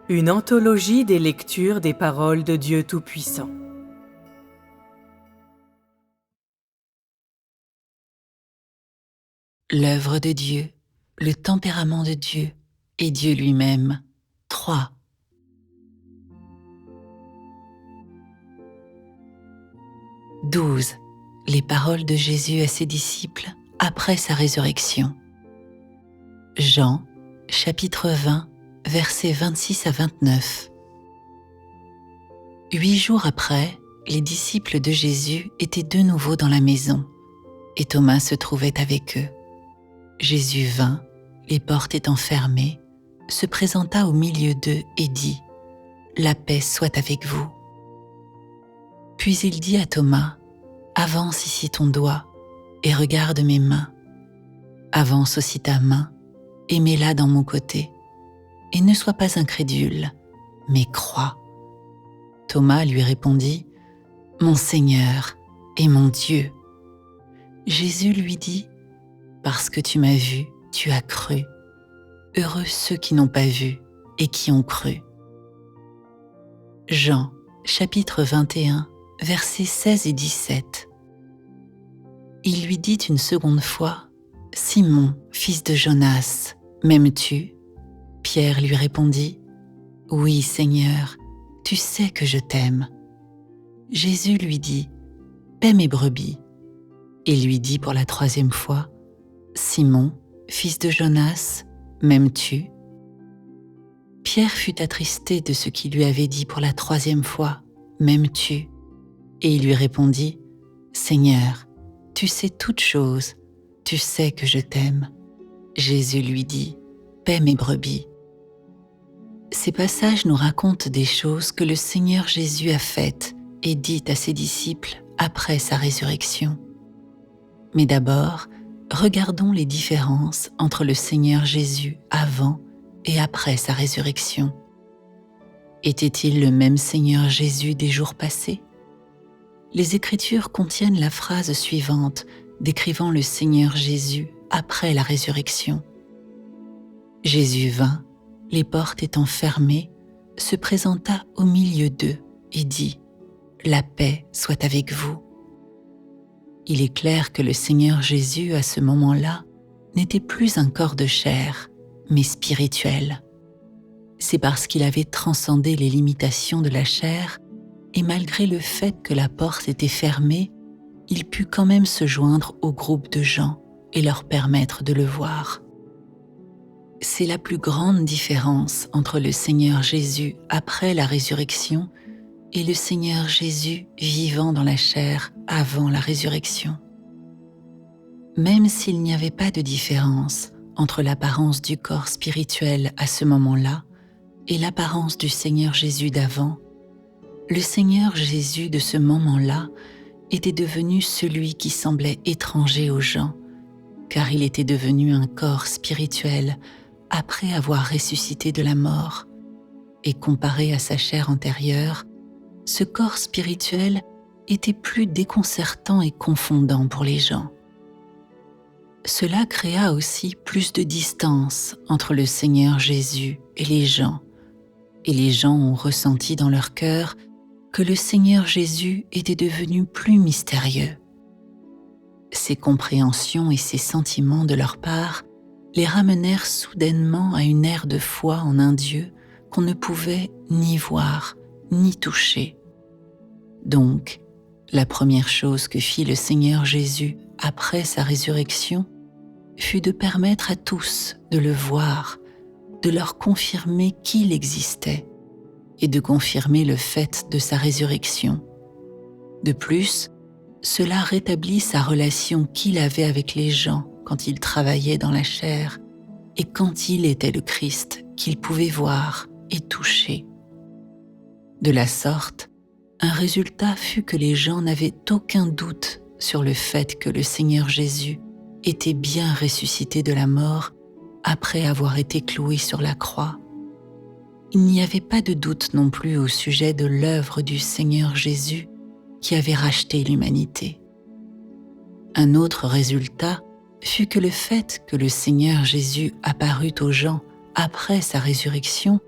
Une anthologie des lectures des paroles de Dieu Tout-Puissant. L'œuvre de Dieu, le tempérament de Dieu et Dieu lui-même. 3. « 12. Les paroles de Jésus à ses disciples après sa résurrection. Jean, chapitre 20, versets 26 à 29. 8 jours après, les disciples de Jésus étaient de nouveau dans la maison, et Thomas se trouvait avec eux. Jésus vint, les portes étant fermées, se présenta au milieu d'eux et dit « La paix soit avec vous ». Puis il dit à Thomas « Avance ici ton doigt et regarde mes mains. Avance aussi ta main et mets-la dans mon côté. Et ne sois pas incrédule, mais crois. » Thomas lui répondit « Mon Seigneur et mon Dieu ». Jésus lui dit « Parce que tu m'as vu, tu as cru. Heureux ceux qui n'ont pas vu et qui ont cru. » Jean, chapitre 21, versets 16 et 17. Il lui dit une seconde fois « Simon, fils de Jonas, m'aimes-tu » Pierre lui répondit « Oui, Seigneur, tu sais que je t'aime. » Jésus lui dit « Paie mes brebis. » Et lui dit pour la troisième fois « Simon, fils de Jonas, m'aimes-tu » Pierre fut attristé de ce qu'il lui avait dit pour la troisième fois « M'aimes-tu » Et il lui répondit « Seigneur, tu sais toutes choses, tu sais que je t'aime. » Jésus lui dit « Paie mes brebis. » Ces passages nous racontent des choses que le Seigneur Jésus a faites et dites à ses disciples après sa résurrection. Mais d'abord, regardons les différences entre le Seigneur Jésus avant et après sa résurrection. Était-il le même Seigneur Jésus des jours passés ? Les Écritures contiennent la phrase suivante décrivant le Seigneur Jésus après la résurrection. Jésus vint, les portes étant fermées, se présenta au milieu d'eux et dit « La paix soit avec vous. » Il est clair que le Seigneur Jésus, à ce moment-là, n'était plus un corps de chair, mais spirituel. C'est parce qu'il avait transcendé les limitations de la chair, et malgré le fait que la porte était fermée, il put quand même se joindre au groupe de gens et leur permettre de le voir. C'est la plus grande différence entre le Seigneur Jésus après la résurrection et le Seigneur Jésus vivant dans la chair avant la résurrection. Même s'il n'y avait pas de différence entre l'apparence du corps spirituel à ce moment-là et l'apparence du Seigneur Jésus d'avant, le Seigneur Jésus de ce moment-là était devenu celui qui semblait étranger aux gens, car il était devenu un corps spirituel après avoir ressuscité de la mort, et comparé à sa chair antérieure, ce corps spirituel était plus déconcertant et confondant pour les gens. Cela créa aussi plus de distance entre le Seigneur Jésus et les gens ont ressenti dans leur cœur que le Seigneur Jésus était devenu plus mystérieux. Ces compréhensions et ces sentiments de leur part les ramenèrent soudainement à une ère de foi en un Dieu qu'on ne pouvait ni voir ni toucher. Donc, la première chose que fit le Seigneur Jésus après sa résurrection fut de permettre à tous de le voir, de leur confirmer qu'il existait et de confirmer le fait de sa résurrection. De plus, cela rétablit sa relation qu'il avait avec les gens quand il travaillait dans la chair et quand il était le Christ qu'il pouvait voir et toucher. De la sorte, un résultat fut que les gens n'avaient aucun doute sur le fait que le Seigneur Jésus était bien ressuscité de la mort après avoir été cloué sur la croix. Il n'y avait pas de doute non plus au sujet de l'œuvre du Seigneur Jésus qui avait racheté l'humanité. Un autre résultat fut que le fait que le Seigneur Jésus apparut aux gens après sa résurrection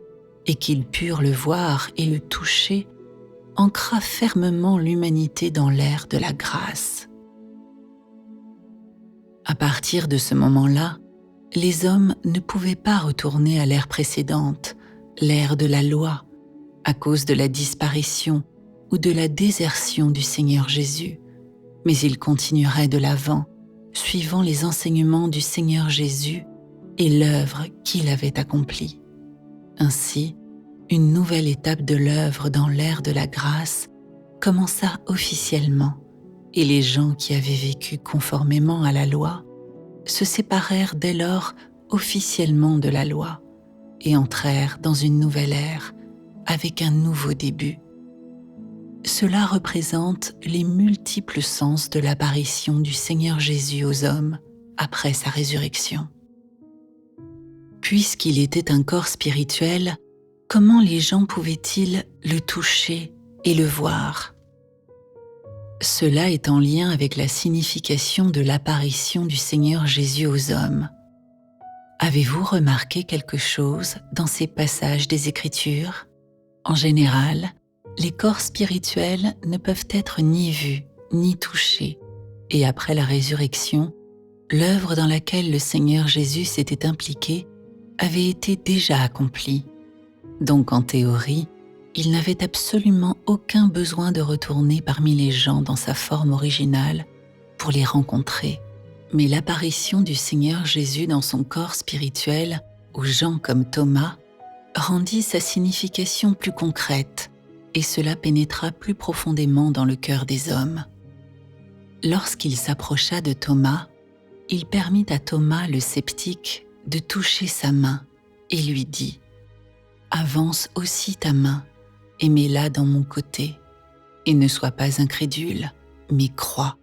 et qu'ils purent le voir et le toucher, ancra fermement l'humanité dans l'ère de la grâce. À partir de ce moment-là, les hommes ne pouvaient pas retourner à l'ère précédente, l'ère de la loi, à cause de la disparition ou de la désertion du Seigneur Jésus, mais ils continueraient de l'avant, suivant les enseignements du Seigneur Jésus et l'œuvre qu'il avait accomplie. Ainsi, une nouvelle étape de l'œuvre dans l'ère de la grâce commença officiellement, et les gens qui avaient vécu conformément à la loi se séparèrent dès lors officiellement de la loi et entrèrent dans une nouvelle ère avec un nouveau début. Cela représente les multiples sens de l'apparition du Seigneur Jésus aux hommes après sa résurrection. Puisqu'il était un corps spirituel, comment les gens pouvaient-ils le toucher et le voir ? Cela est en lien avec la signification de l'apparition du Seigneur Jésus aux hommes. Avez-vous remarqué quelque chose dans ces passages des Écritures ? En général, les corps spirituels ne peuvent être ni vus ni touchés, et après la résurrection, l'œuvre dans laquelle le Seigneur Jésus s'était impliqué avait été déjà accomplie. Donc en théorie, il n'avait absolument aucun besoin de retourner parmi les gens dans sa forme originale pour les rencontrer. Mais l'apparition du Seigneur Jésus dans son corps spirituel aux gens comme Thomas rendit sa signification plus concrète et cela pénétra plus profondément dans le cœur des hommes. Lorsqu'il s'approcha de Thomas, il permit à Thomas le sceptique de toucher sa main et lui dit « Avance aussi ta main et mets-la dans mon côté, et ne sois pas incrédule, mais crois. »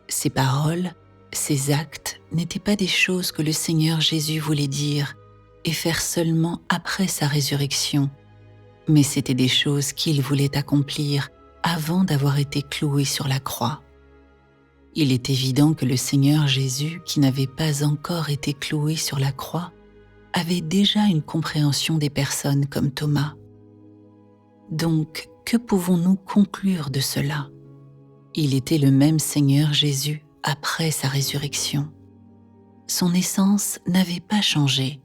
Ces paroles, ces actes n'étaient pas des choses que le Seigneur Jésus voulait dire et faire seulement après sa résurrection, mais c'étaient des choses qu'il voulait accomplir avant d'avoir été cloué sur la croix. Il est évident que le Seigneur Jésus, qui n'avait pas encore été cloué sur la croix, avait déjà une compréhension des personnes comme Thomas. Donc, que pouvons-nous conclure de cela ? Il était le même Seigneur Jésus après sa résurrection. Son essence n'avait pas changé.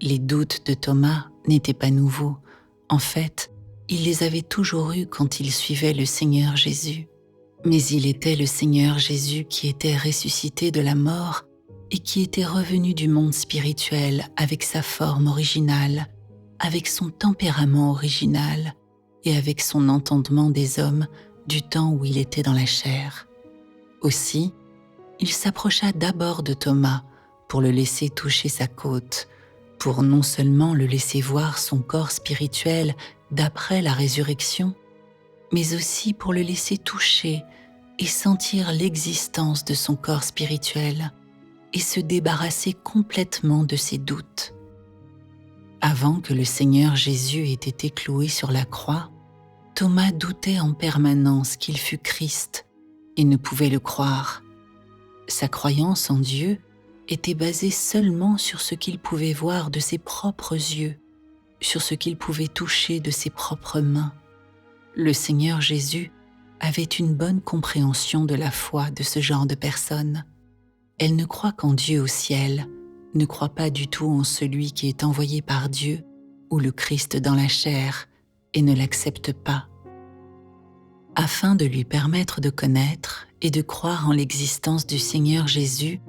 Les doutes de Thomas n'étaient pas nouveaux. En fait, il les avait toujours eus quand il suivait le Seigneur Jésus. Mais il était le Seigneur Jésus qui était ressuscité de la mort et qui était revenu du monde spirituel avec sa forme originale, avec son tempérament original et avec son entendement des hommes du temps où il était dans la chair. Aussi, il s'approcha d'abord de Thomas pour le laisser toucher sa côte, pour non seulement le laisser voir son corps spirituel d'après la résurrection, mais aussi pour le laisser toucher et sentir l'existence de son corps spirituel et se débarrasser complètement de ses doutes. Avant que le Seigneur Jésus ait été cloué sur la croix, Thomas doutait en permanence qu'il fût Christ et ne pouvait le croire. Sa croyance en Dieu était basée seulement sur ce qu'il pouvait voir de ses propres yeux, sur ce qu'il pouvait toucher de ses propres mains. Le Seigneur Jésus avait une bonne compréhension de la foi de ce genre de personnes. Elle ne croit qu'en Dieu au ciel, ne croit pas du tout en celui qui est envoyé par Dieu ou le Christ dans la chair et ne l'accepte pas. Afin de lui permettre de connaître et de croire en l'existence du Seigneur Jésus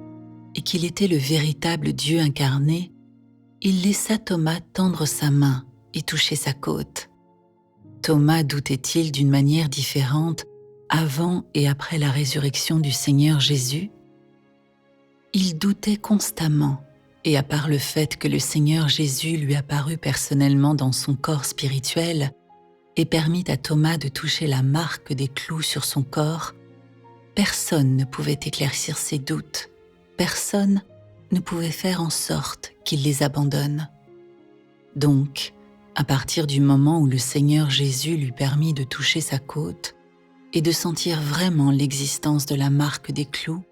et qu'il était le véritable Dieu incarné, il laissa Thomas tendre sa main et toucher sa côte. Thomas doutait-il d'une manière différente avant et après la résurrection du Seigneur Jésus ? Il doutait constamment, et à part le fait que le Seigneur Jésus lui apparut personnellement dans son corps spirituel et permit à Thomas de toucher la marque des clous sur son corps, personne ne pouvait éclaircir ses doutes, personne ne pouvait faire en sorte qu'il les abandonne. Donc, à partir du moment où le Seigneur Jésus lui permit de toucher sa côte et de sentir vraiment l'existence de la marque des clous,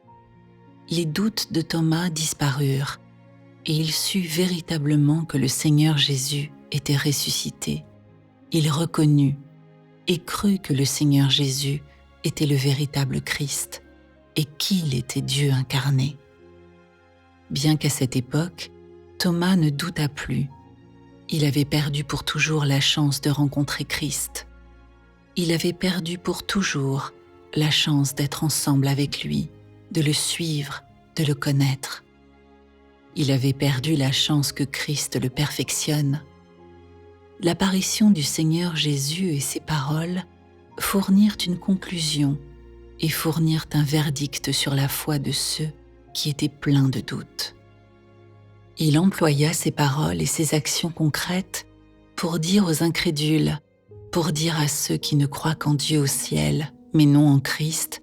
les doutes de Thomas disparurent et il sut véritablement que le Seigneur Jésus était ressuscité, il reconnut et crut que le Seigneur Jésus était le véritable Christ et qu'il était Dieu incarné. Bien qu'à cette époque, Thomas ne douta plus. Il avait perdu pour toujours la chance de rencontrer Christ. Il avait perdu pour toujours la chance d'être ensemble avec lui, de le suivre, de le connaître. Il avait perdu la chance que Christ le perfectionne. L'apparition du Seigneur Jésus et ses paroles fournirent une conclusion et fournirent un verdict sur la foi de ceux qui étaient pleins de doutes. Il employa ses paroles et ses actions concrètes pour dire aux incrédules, pour dire à ceux qui ne croient qu'en Dieu au ciel, mais non en Christ,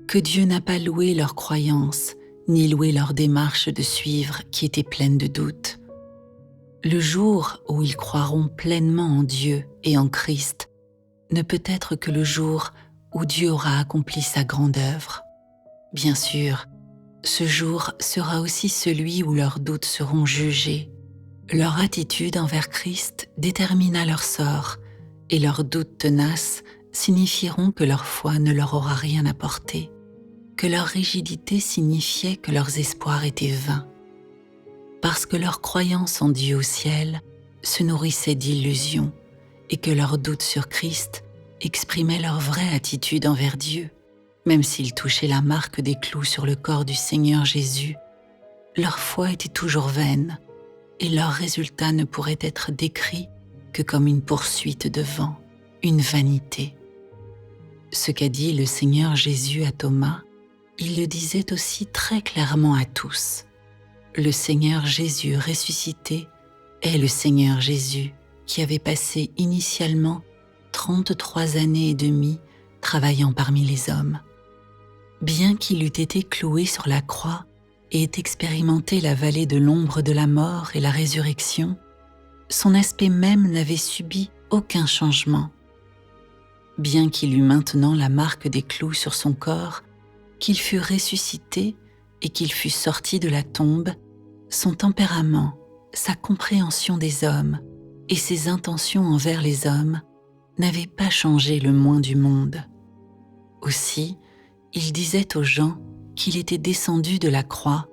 que Dieu n'a pas loué leur croyance, ni loué leur démarche de suivre qui était pleine de doutes. Le jour où ils croiront pleinement en Dieu et en Christ ne peut être que le jour où Dieu aura accompli sa grande œuvre. Bien sûr, ce jour sera aussi celui où leurs doutes seront jugés. Leur attitude envers Christ détermina leur sort et leurs doutes tenaces signifieront que leur foi ne leur aura rien apporté, que leur rigidité signifiait que leurs espoirs étaient vains. Parce que leur croyance en Dieu au ciel se nourrissait d'illusions et que leurs doutes sur Christ exprimaient leur vraie attitude envers Dieu. Même s'ils touchaient la marque des clous sur le corps du Seigneur Jésus, leur foi était toujours vaine et leur résultat ne pourrait être décrit que comme une poursuite de vent, une vanité. Ce qu'a dit le Seigneur Jésus à Thomas, il le disait aussi très clairement à tous. Le Seigneur Jésus ressuscité est le Seigneur Jésus qui avait passé initialement 33 années et demie travaillant parmi les hommes. Bien qu'il eût été cloué sur la croix et ait expérimenté la vallée de l'ombre de la mort et la résurrection, son aspect même n'avait subi aucun changement. Bien qu'il eût maintenant la marque des clous sur son corps, qu'il fût ressuscité et qu'il fût sorti de la tombe, son tempérament, sa compréhension des hommes et ses intentions envers les hommes n'avaient pas changé le moins du monde. Aussi, il disait aux gens qu'il était descendu de la croix,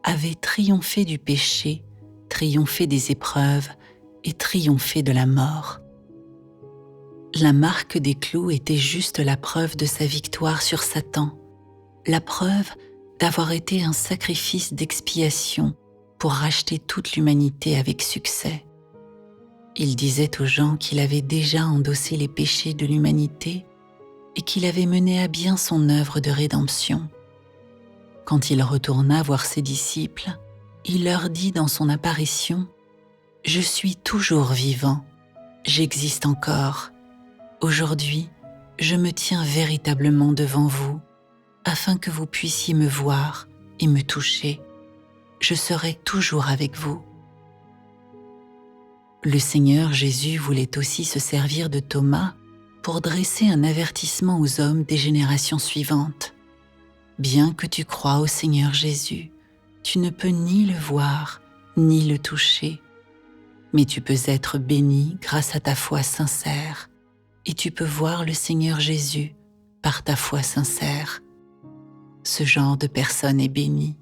avait triomphé du péché, triomphé des épreuves et triomphé de la mort. La marque des clous était juste la preuve de sa victoire sur Satan, la preuve d'avoir été un sacrifice d'expiation pour racheter toute l'humanité avec succès. Il disait aux gens qu'il avait déjà endossé les péchés de l'humanité et qu'il avait mené à bien son œuvre de rédemption. Quand il retourna voir ses disciples, il leur dit dans son apparition « Je suis toujours vivant, j'existe encore. Aujourd'hui, je me tiens véritablement devant vous, afin que vous puissiez me voir et me toucher. Je serai toujours avec vous. » Le Seigneur Jésus voulait aussi se servir de Thomas pour dresser un avertissement aux hommes des générations suivantes. Bien que tu crois au Seigneur Jésus, tu ne peux ni le voir, ni le toucher, mais tu peux être béni grâce à ta foi sincère, et tu peux voir le Seigneur Jésus par ta foi sincère. Ce genre de personne est béni.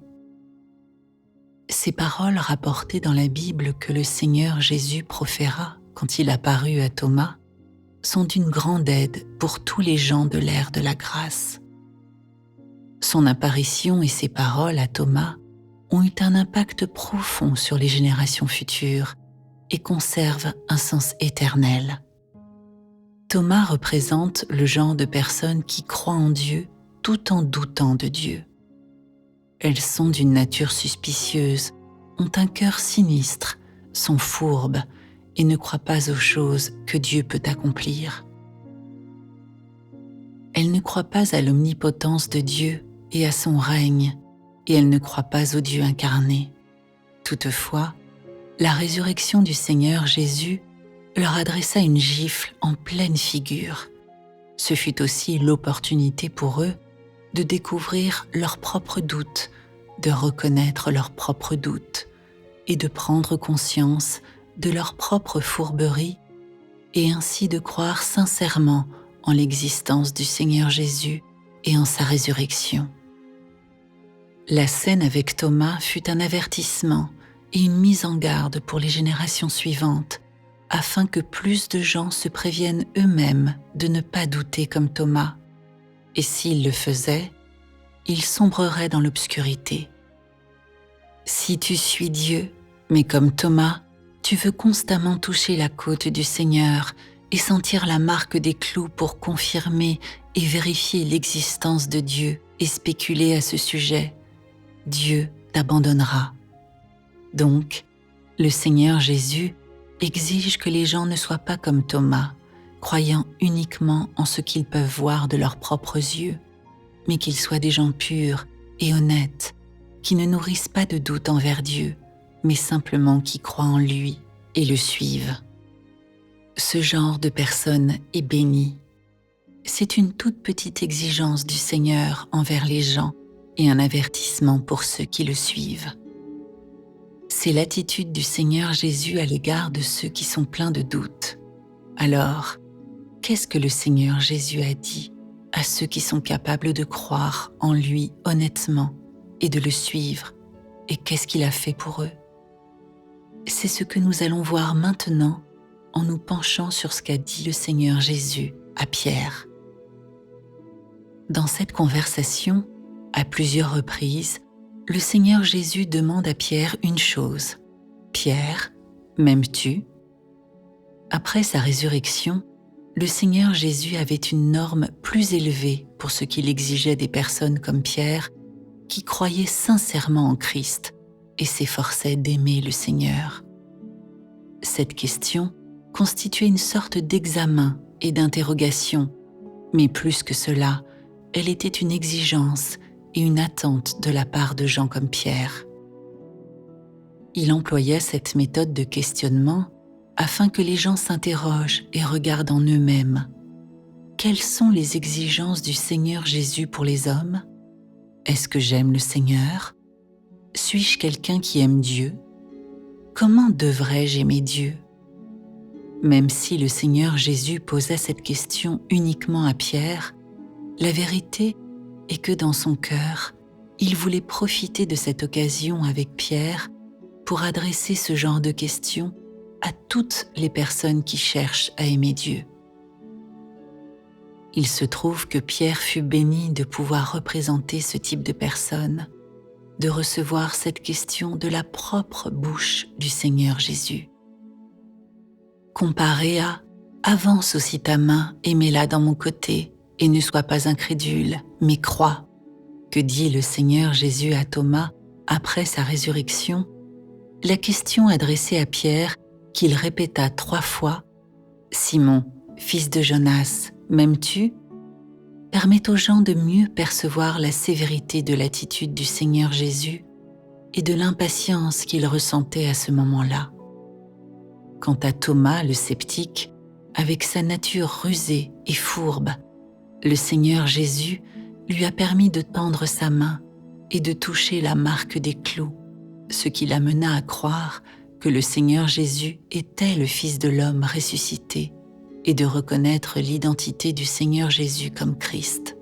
Ces paroles rapportées dans la Bible que le Seigneur Jésus proféra quand il apparut à Thomas sont d'une grande aide pour tous les gens de l'ère de la grâce. Son apparition et ses paroles à Thomas ont eu un impact profond sur les générations futures et conservent un sens éternel. Thomas représente le genre de personnes qui croient en Dieu tout en doutant de Dieu. Elles sont d'une nature suspicieuse, ont un cœur sinistre, sont fourbes et ne croient pas aux choses que Dieu peut accomplir. Elles ne croient pas à l'omnipotence de Dieu et à son règne, et elles ne croient pas au Dieu incarné. Toutefois, la résurrection du Seigneur Jésus leur adressa une gifle en pleine figure. Ce fut aussi l'opportunité pour eux de découvrir leurs propres doutes, de reconnaître leurs propres doutes et de prendre conscience de leur propre fourberie et ainsi de croire sincèrement en l'existence du Seigneur Jésus et en sa résurrection. La scène avec Thomas fut un avertissement et une mise en garde pour les générations suivantes, afin que plus de gens se préviennent eux-mêmes de ne pas douter comme Thomas, et s'ils le faisaient, ils sombreraient dans l'obscurité. Si tu suis Dieu, mais comme Thomas, tu veux constamment toucher la côte du Seigneur et sentir la marque des clous pour confirmer et vérifier l'existence de Dieu et spéculer à ce sujet, Dieu t'abandonnera. Donc, le Seigneur Jésus exige que les gens ne soient pas comme Thomas, croyant uniquement en ce qu'ils peuvent voir de leurs propres yeux, mais qu'ils soient des gens purs et honnêtes, qui ne nourrissent pas de doute envers Dieu, mais simplement qui croient en lui et le suivent. Ce genre de personne est béni. C'est une toute petite exigence du Seigneur envers les gens et un avertissement pour ceux qui le suivent. C'est l'attitude du Seigneur Jésus à l'égard de ceux qui sont pleins de doutes. Alors, qu'est-ce que le Seigneur Jésus a dit à ceux qui sont capables de croire en lui honnêtement et de le suivre, et qu'est-ce qu'il a fait pour eux? C'est ce que nous allons voir maintenant en nous penchant sur ce qu'a dit le Seigneur Jésus à Pierre. Dans cette conversation, à plusieurs reprises, le Seigneur Jésus demande à Pierre une chose. « Pierre, m'aimes-tu » Après sa résurrection, le Seigneur Jésus avait une norme plus élevée pour ce qu'il exigeait des personnes comme Pierre qui croyaient sincèrement en Christ et s'efforçaient d'aimer le Seigneur. Cette question constituait une sorte d'examen et d'interrogation, mais plus que cela, elle était une exigence et une attente de la part de gens comme Pierre. Il employait cette méthode de questionnement afin que les gens s'interrogent et regardent en eux-mêmes. Quelles sont les exigences du Seigneur Jésus pour les hommes? Est-ce que j'aime le Seigneur? Suis-je quelqu'un qui aime Dieu? Comment devrais-je aimer Dieu? Même si le Seigneur Jésus posait cette question uniquement à Pierre, la vérité est que dans son cœur, il voulait profiter de cette occasion avec Pierre pour adresser ce genre de questions à toutes les personnes qui cherchent à aimer Dieu. Il se trouve que Pierre fut béni de pouvoir représenter ce type de personne, de recevoir cette question de la propre bouche du Seigneur Jésus. Comparé à « avance aussi ta main et mets-la dans mon côté et ne sois pas incrédule, mais crois », que dit le Seigneur Jésus à Thomas après sa résurrection, la question adressée à Pierre qu'il répéta 3 fois « Simon, fils de Jonas, m'aimes-tu » permet aux gens de mieux percevoir la sévérité de l'attitude du Seigneur Jésus et de l'impatience qu'il ressentait à ce moment-là. Quant à Thomas le sceptique, avec sa nature rusée et fourbe, le Seigneur Jésus lui a permis de tendre sa main et de toucher la marque des clous, ce qui l'amena à croire que le Seigneur Jésus était le Fils de l'homme ressuscité et de reconnaître l'identité du Seigneur Jésus comme Christ.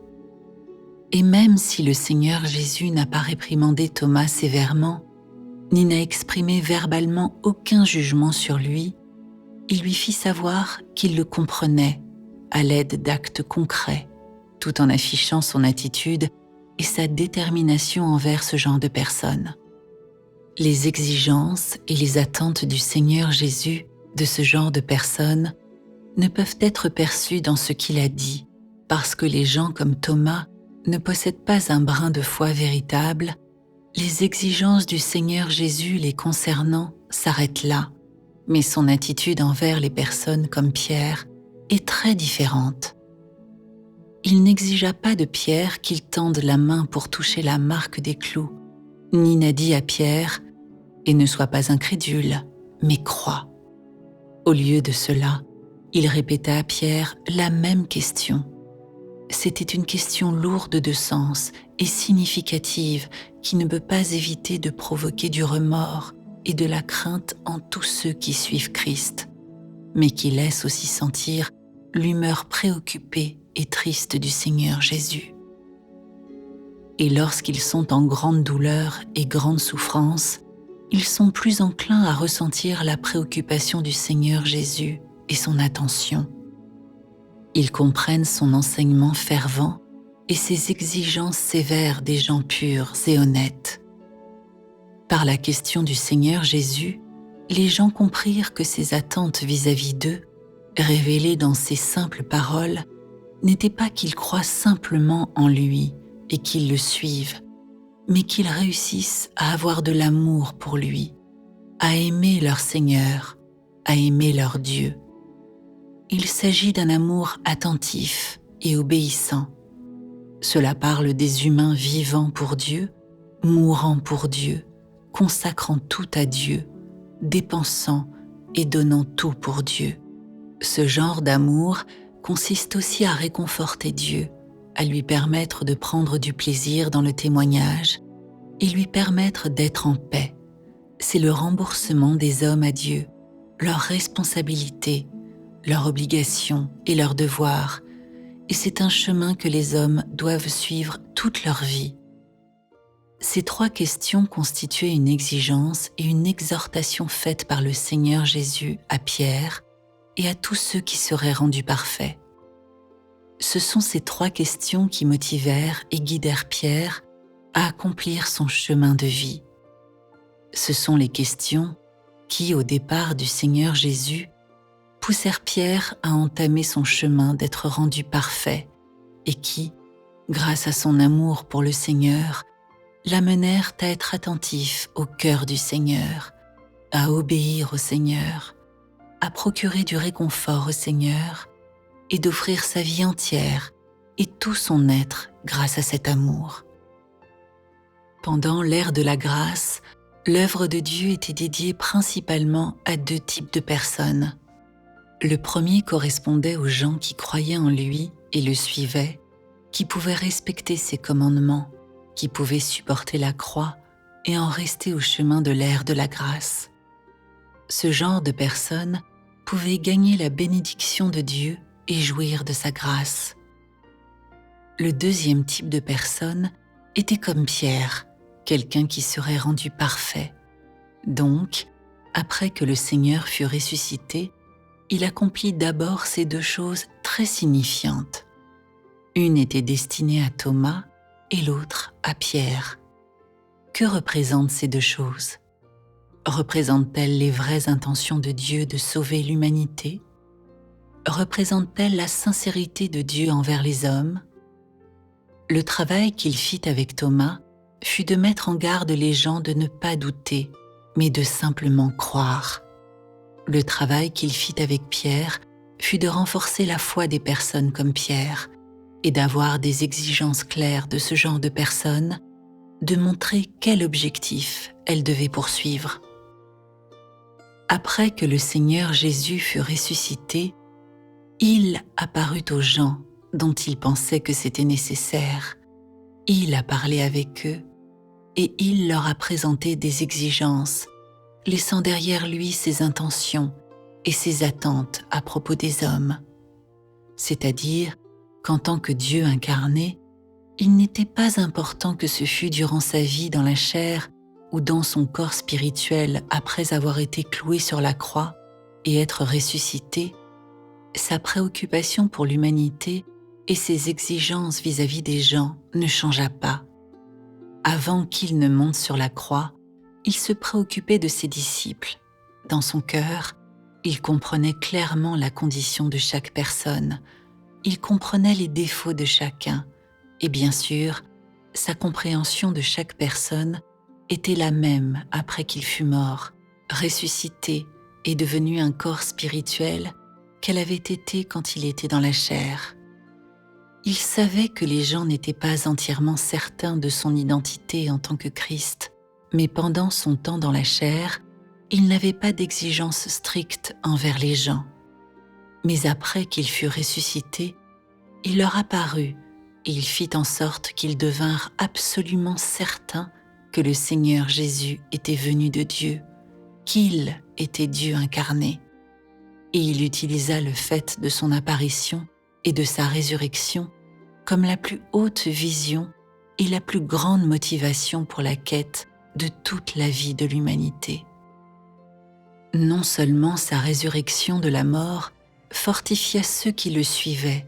Et même si le Seigneur Jésus n'a pas réprimandé Thomas sévèrement, ni n'a exprimé verbalement aucun jugement sur lui, il lui fit savoir qu'il le comprenait à l'aide d'actes concrets, tout en affichant son attitude et sa détermination envers ce genre de personnes. Les exigences et les attentes du Seigneur Jésus de ce genre de personnes ne peuvent être perçues dans ce qu'il a dit, parce que les gens comme Thomas ne possèdent pas un brin de foi véritable. Les exigences du Seigneur Jésus les concernant s'arrêtent là, mais son attitude envers les personnes comme Pierre est très différente. Il n'exigea pas de Pierre qu'il tende la main pour toucher la marque des clous, ni n'a dit à Pierre « Et ne sois pas incrédule, mais crois ». Au lieu de cela, il répéta à Pierre la même question. C'était une question lourde de sens et significative qui ne peut pas éviter de provoquer du remords et de la crainte en tous ceux qui suivent Christ, mais qui laissent aussi sentir l'humeur préoccupée et triste du Seigneur Jésus. Et lorsqu'ils sont en grande douleur et grande souffrance, ils sont plus enclins à ressentir la préoccupation du Seigneur Jésus et son attention. Ils comprennent son enseignement fervent et ses exigences sévères des gens purs et honnêtes. Par la question du Seigneur Jésus, les gens comprirent que ses attentes vis-à-vis d'eux, révélées dans ces simples paroles, n'étaient pas qu'ils croient simplement en lui et qu'ils le suivent, mais qu'ils réussissent à avoir de l'amour pour lui, à aimer leur Seigneur, à aimer leur Dieu. Il s'agit d'un amour attentif et obéissant. Cela parle des humains vivant pour Dieu, mourant pour Dieu, consacrant tout à Dieu, dépensant et donnant tout pour Dieu. Ce genre d'amour consiste aussi à réconforter Dieu, à lui permettre de prendre du plaisir dans le témoignage et lui permettre d'être en paix. C'est le remboursement des hommes à Dieu, leurs responsabilités, leurs obligations et leurs devoirs, et c'est un chemin que les hommes doivent suivre toute leur vie. Ces trois questions constituaient une exigence et une exhortation faite par le Seigneur Jésus à Pierre et à tous ceux qui seraient rendus parfaits. Ce sont ces trois questions qui motivèrent et guidèrent Pierre à accomplir son chemin de vie. Ce sont les questions qui, au départ du Seigneur Jésus, poussèrent Pierre à entamer son chemin d'être rendu parfait et qui, grâce à son amour pour le Seigneur, l'amenèrent à être attentif au cœur du Seigneur, à obéir au Seigneur, à procurer du réconfort au Seigneur et d'offrir sa vie entière et tout son être grâce à cet amour. Pendant l'ère de la grâce, l'œuvre de Dieu était dédiée principalement à deux types de personnes. Le premier correspondait aux gens qui croyaient en lui et le suivaient, qui pouvaient respecter ses commandements, qui pouvaient supporter la croix et en rester au chemin de l'ère de la grâce. Ce genre de personnes pouvait gagner la bénédiction de Dieu et jouir de sa grâce. Le deuxième type de personne était comme Pierre, quelqu'un qui serait rendu parfait. Donc, après que le Seigneur fut ressuscité, il accomplit d'abord ces deux choses très signifiantes. Une était destinée à Thomas et l'autre à Pierre. Que représentent ces deux choses ? Représentent-elles les vraies intentions de Dieu de sauver l'humanité ? Représentent-elles la sincérité de Dieu envers les hommes ? Le travail qu'il fit avec Thomas fut de mettre en garde les gens de ne pas douter, mais de simplement croire. Le travail qu'il fit avec Pierre fut de renforcer la foi des personnes comme Pierre et d'avoir des exigences claires de ce genre de personnes, de montrer quel objectif elles devaient poursuivre. Après que le Seigneur Jésus fut ressuscité, il apparut aux gens dont il pensait que c'était nécessaire. Il a parlé avec eux et il leur a présenté des exigences, laissant derrière lui ses intentions et ses attentes à propos des hommes. C'est-à-dire qu'en tant que Dieu incarné, il n'était pas important que ce fût durant sa vie dans la chair ou dans son corps spirituel après avoir été cloué sur la croix et être ressuscité, sa préoccupation pour l'humanité et ses exigences vis-à-vis des gens ne changea pas. Avant qu'il ne monte sur la croix, il se préoccupait de ses disciples. Dans son cœur, il comprenait clairement la condition de chaque personne. Il comprenait les défauts de chacun. Et bien sûr, sa compréhension de chaque personne était la même après qu'il fut mort, ressuscité et devenu un corps spirituel qu'elle avait été quand il était dans la chair. Il savait que les gens n'étaient pas entièrement certains de son identité en tant que Christ, mais pendant son temps dans la chair, il n'avait pas d'exigence stricte envers les gens. Mais après qu'il fut ressuscité, il leur apparut et il fit en sorte qu'ils devinrent absolument certains que le Seigneur Jésus était venu de Dieu qu'il était Dieu incarné, et il utilisa le fait de son apparition et de sa résurrection comme la plus haute vision et la plus grande motivation pour la quête de toute la vie de l'humanité. Non seulement sa résurrection de la mort fortifia ceux qui le suivaient,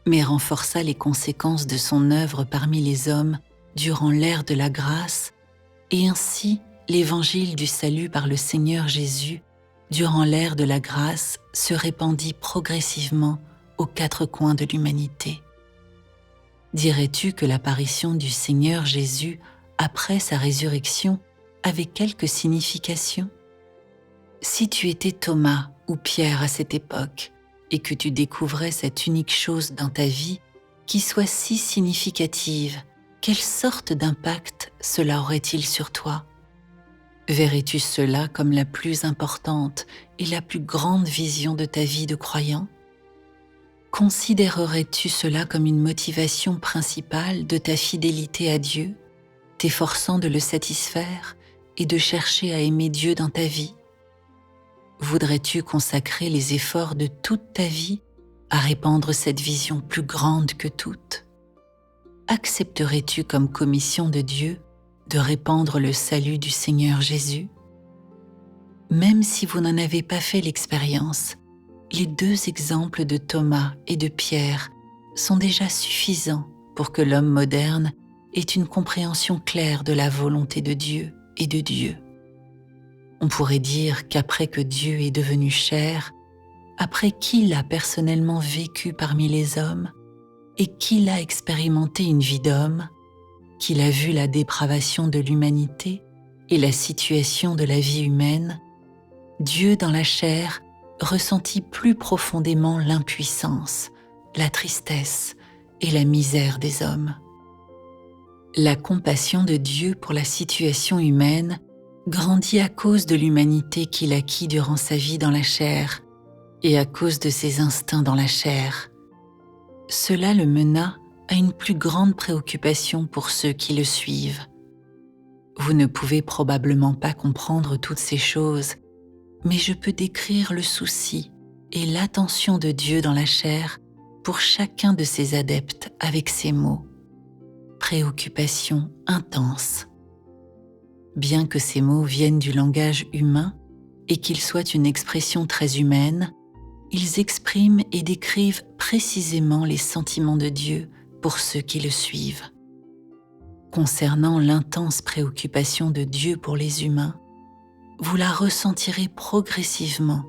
mais renforça les conséquences de son œuvre parmi les hommes durant l'ère de la grâce, et ainsi l'évangile du salut par le Seigneur Jésus, durant l'ère de la grâce, se répandit progressivement aux quatre coins de l'humanité. Dirais-tu que l'apparition du Seigneur Jésus après sa résurrection avait quelque signification? Si tu étais Thomas ou Pierre à cette époque, et que tu découvrais cette unique chose dans ta vie qui soit si significative, quelle sorte d'impact cela aurait-il sur toi? Verrais-tu cela comme la plus importante et la plus grande vision de ta vie de croyant? Considérerais-tu cela comme une motivation principale de ta fidélité à Dieu, t'efforçant de le satisfaire et de chercher à aimer Dieu dans ta vie? Voudrais-tu consacrer les efforts de toute ta vie à répandre cette vision plus grande que toute? Accepterais-tu comme commission de Dieu de répandre le salut du Seigneur Jésus? Même si vous n'en avez pas fait l'expérience, les deux exemples de Thomas et de Pierre sont déjà suffisants pour que l'homme moderne ait une compréhension claire de la volonté de Dieu et de Dieu. On pourrait dire qu'après que Dieu est devenu chair, après qu'il a personnellement vécu parmi les hommes et qu'il a expérimenté une vie d'homme, qu'il a vu la dépravation de l'humanité et la situation de la vie humaine, Dieu dans la chair ressentit plus profondément l'impuissance, la tristesse et la misère des hommes. La compassion de Dieu pour la situation humaine grandit à cause de l'humanité qu'il acquit durant sa vie dans la chair et à cause de ses instincts dans la chair. Cela le mena à une plus grande préoccupation pour ceux qui le suivent. Vous ne pouvez probablement pas comprendre toutes ces choses, mais je peux décrire le souci et l'attention de Dieu dans la chair pour chacun de ses adeptes avec ces mots. Préoccupation intense. Bien que ces mots viennent du langage humain et qu'ils soient une expression très humaine, ils expriment et décrivent précisément les sentiments de Dieu pour ceux qui le suivent. Concernant l'intense préoccupation de Dieu pour les humains, vous la ressentirez progressivement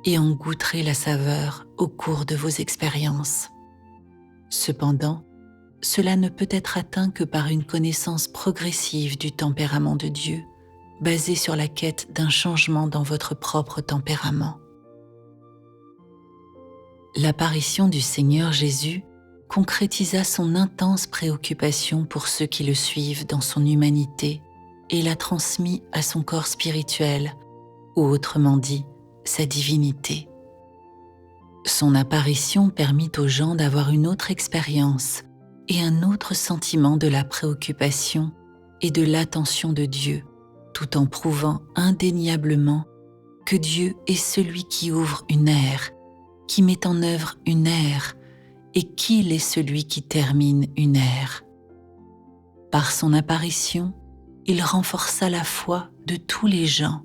et en goûterez la saveur au cours de vos expériences. Cependant, cela ne peut être atteint que par une connaissance progressive du tempérament de Dieu, basée sur la quête d'un changement dans votre propre tempérament. L'apparition du Seigneur Jésus concrétisa son intense préoccupation pour ceux qui le suivent dans son humanité et l'a transmis à son corps spirituel, ou autrement dit, sa divinité. Son apparition permit aux gens d'avoir une autre expérience et un autre sentiment de la préoccupation et de l'attention de Dieu, tout en prouvant indéniablement que Dieu est celui qui ouvre une ère, qui met en œuvre une ère, et qu'il est celui qui termine une ère. Par son apparition, il renforça la foi de tous les gens,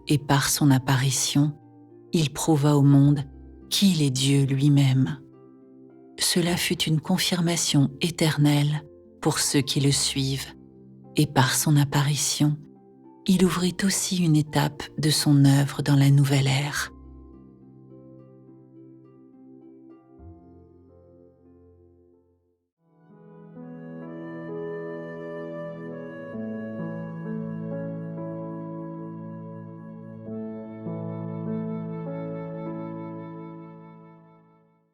et par son apparition, il prouva au monde qu'il est Dieu lui-même. Cela fut une confirmation éternelle pour ceux qui le suivent, et par son apparition, il ouvrit aussi une étape de son œuvre dans la nouvelle ère.